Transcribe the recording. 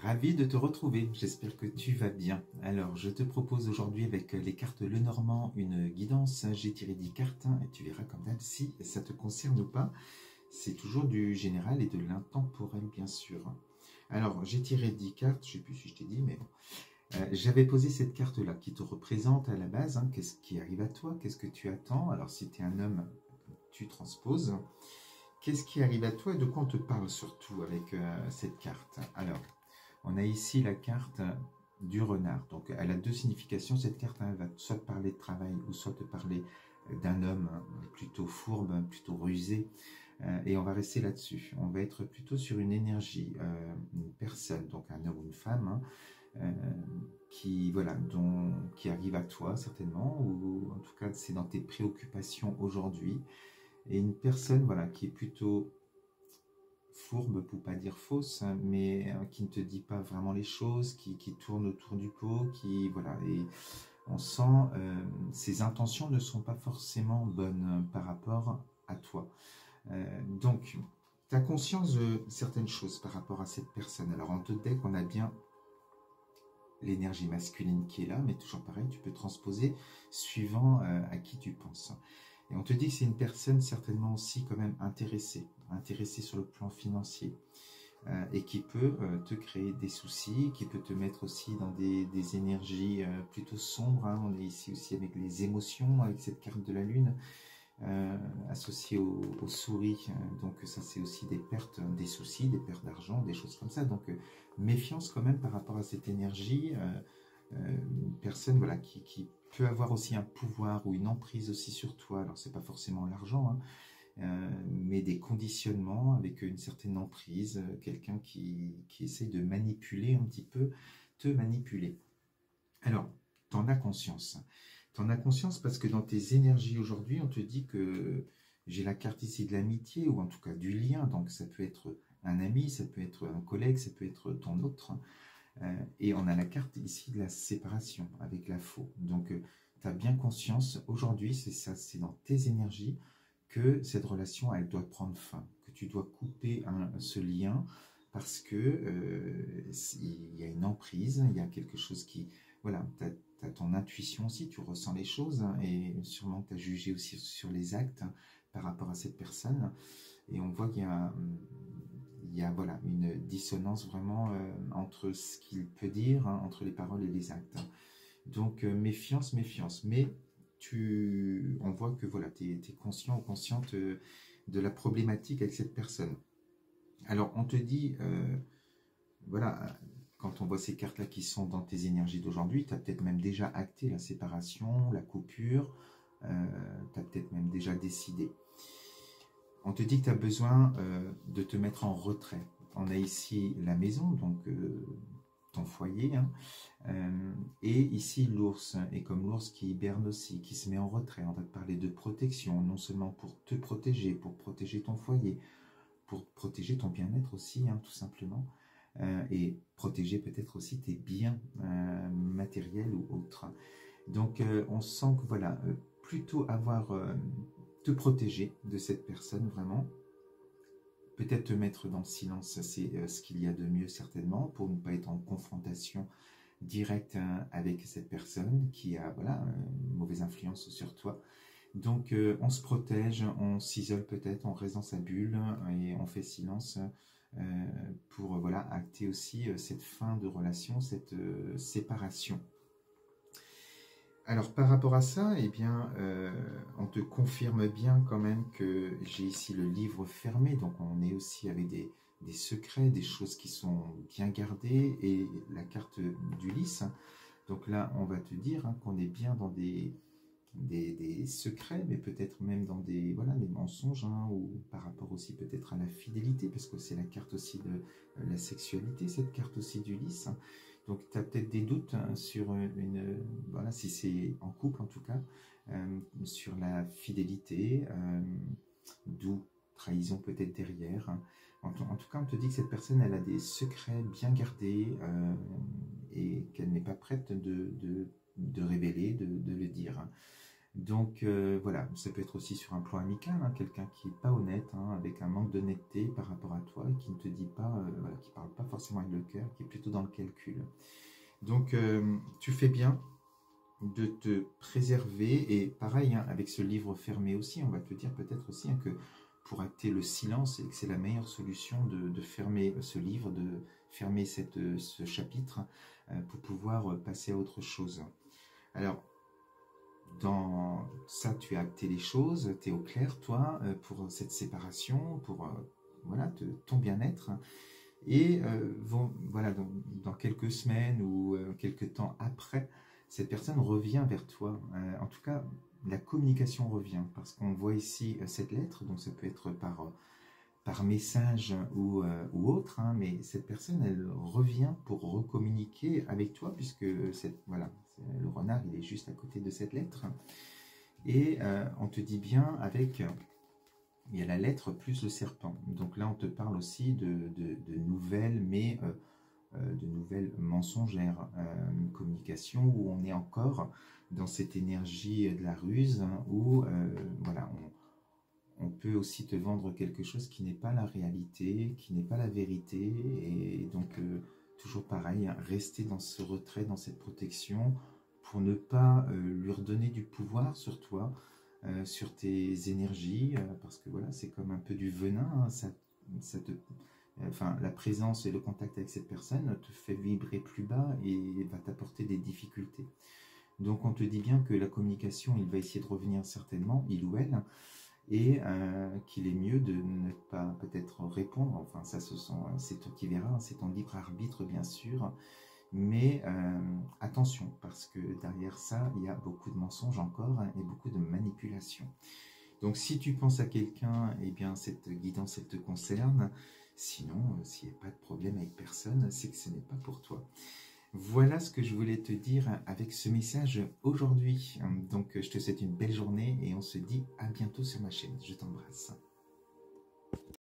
Ravi de te retrouver, j'espère que tu vas bien. Alors, je te propose aujourd'hui avec les cartes Lenormand une guidance. J'ai tiré 10 cartes et tu verras comme d'hab si ça te concerne ou pas. C'est toujours du général et de l'intemporel, bien sûr. Alors, j'ai tiré 10 cartes, je ne sais plus si je t'ai dit, mais bon. J'avais posé cette carte-là qui te représente à la base. Qu'est-ce qui arrive à toi? Qu'est-ce que tu attends? Alors, si tu es un homme, tu transposes. Qu'est-ce qui arrive à toi et de quoi on te parle surtout avec cette carte? Alors, on a ici la carte du renard. Donc, elle a deux significations. Cette carte, elle va soit te parler de travail ou soit te parler d'un homme plutôt fourbe, plutôt rusé. Et on va rester là-dessus. On va être plutôt sur une énergie, une personne, donc un homme ou une femme, qui, voilà, qui arrive à toi certainement, ou en tout cas, c'est dans tes préoccupations aujourd'hui. Et une personne, voilà, qui est plutôt fourbe, pour pas dire fausse, mais qui ne te dit pas vraiment les choses, qui tourne autour du pot, qui voilà, et on sent ses intentions ne sont pas forcément bonnes par rapport à toi. Donc, tu as conscience de certaines choses par rapport à cette personne. Alors, en te deck, on a bien l'énergie masculine qui est là, mais toujours pareil, tu peux transposer suivant à qui tu penses. Et on te dit que c'est une personne certainement aussi quand même intéressée sur le plan financier, et qui peut te créer des soucis, qui peut te mettre aussi dans des énergies plutôt sombres. On est ici aussi avec les émotions, avec cette carte de la lune, associée aux souris. Donc ça c'est aussi des pertes, des soucis, des pertes d'argent, des choses comme ça. Donc méfiance quand même par rapport à cette énergie. Une personne voilà, qui peut avoir aussi un pouvoir ou une emprise aussi sur toi. Alors c'est pas forcément l'argent, mais des conditionnements avec une certaine emprise, quelqu'un qui essaie de manipuler un petit peu, te manipuler. Alors, t'en as conscience. T'en as conscience parce que dans tes énergies aujourd'hui, on te dit que j'ai la carte ici de l'amitié, ou en tout cas du lien, donc ça peut être un ami, ça peut être un collègue, ça peut être ton autre. Et on a la carte ici de la séparation avec la faux. Donc, tu as bien conscience, aujourd'hui, c'est ça, c'est dans tes énergies, que cette relation, elle doit prendre fin, que tu dois couper ce lien, parce que il y a une emprise, il y a quelque chose qui... Voilà, tu as ton intuition aussi, tu ressens les choses, et sûrement que tu as jugé aussi sur les actes par rapport à cette personne. Et on voit qu'il y a voilà, une dissonance vraiment entre ce qu'il peut dire, entre les paroles et les actes. Donc méfiance, méfiance. Mais on voit que voilà, tu es conscient ou consciente de la problématique avec cette personne. Alors on te dit, voilà, quand on voit ces cartes-là qui sont dans tes énergies d'aujourd'hui, tu as peut-être même déjà acté la séparation, la coupure, tu as peut-être même déjà décidé. On te dit que tu as besoin de te mettre en retrait. On a ici la maison, donc ton foyer, et ici l'ours. Et comme l'ours qui hiberne aussi, qui se met en retrait, on va te parler de protection, non seulement pour te protéger, pour protéger ton foyer, pour protéger ton bien-être aussi, tout simplement, et protéger peut-être aussi tes biens matériels ou autres. Donc on sent que voilà, plutôt avoir... te protéger de cette personne vraiment, peut-être te mettre dans le silence, c'est ce qu'il y a de mieux certainement, pour ne pas être en confrontation directe avec cette personne qui a voilà, une mauvaise influence sur toi. Donc on se protège, on s'isole peut-être, on reste dans sa bulle et on fait silence pour voilà, acter aussi cette fin de relation, cette séparation. Alors par rapport à ça, eh bien, on te confirme bien quand même que j'ai ici le livre fermé, donc on est aussi avec des secrets, des choses qui sont bien gardées, et la carte d'Ulysse. Donc là, on va te dire qu'on est bien dans des secrets, mais peut-être même dans des mensonges, ou par rapport aussi peut-être à la fidélité, parce que c'est la carte aussi de la sexualité, cette carte aussi d'Ulysse. Donc, tu as peut-être des doutes sur voilà, si c'est en couple en tout cas, sur la fidélité, d'où trahison peut-être derrière. En tout cas, on te dit que cette personne, elle a des secrets bien gardés et qu'elle n'est pas prête de révéler, de le dire. Donc voilà, ça peut être aussi sur un plan amical, hein, quelqu'un qui n'est pas honnête, hein, avec un manque d'honnêteté par rapport à toi, et qui ne te dit pas, voilà, qui ne parle pas forcément avec le cœur, qui est plutôt dans le calcul. Donc tu fais bien de te préserver, et pareil, hein, avec ce livre fermé aussi, on va te dire peut-être aussi, hein, que pour acter le silence, et que c'est la meilleure solution de fermer ce livre, de fermer ce chapitre, pour pouvoir passer à autre chose. Alors, dans ça, tu as acté les choses, tu es au clair, toi, pour cette séparation, pour voilà, ton bien-être. Et voilà, dans quelques semaines ou quelques temps après, cette personne revient vers toi. En tout cas, la communication revient, parce qu'on voit ici cette lettre, donc ça peut être par message ou autre, hein, mais cette personne, elle revient pour recommuniquer avec toi, puisque voilà, le renard, il est juste à côté de cette lettre. Et on te dit bien avec... il y a la lettre plus le serpent. Donc là, on te parle aussi de nouvelles, mais de nouvelles mensongères. Une communication où on est encore dans cette énergie de la ruse, hein, où voilà, on peut aussi te vendre quelque chose qui n'est pas la réalité, qui n'est pas la vérité. Et donc, toujours pareil, hein, rester dans ce retrait, dans cette protection, pour ne pas lui redonner du pouvoir sur toi, sur tes énergies, parce que voilà, c'est comme un peu du venin, hein, enfin, la présence et le contact avec cette personne te fait vibrer plus bas et va t'apporter des difficultés. Donc on te dit bien que la communication, il va essayer de revenir certainement, il ou elle, et qu'il est mieux de ne pas peut-être répondre. Enfin, ça, c'est toi qui verras, c'est ton libre arbitre bien sûr. Mais attention, parce que derrière ça, il y a beaucoup de mensonges encore, hein, et beaucoup de manipulations. Donc si tu penses à quelqu'un, eh bien cette guidance, elle te concerne. Sinon, s'il n'y a pas de problème avec personne, c'est que ce n'est pas pour toi. Voilà ce que je voulais te dire avec ce message aujourd'hui. Donc je te souhaite une belle journée et on se dit à bientôt sur ma chaîne. Je t'embrasse.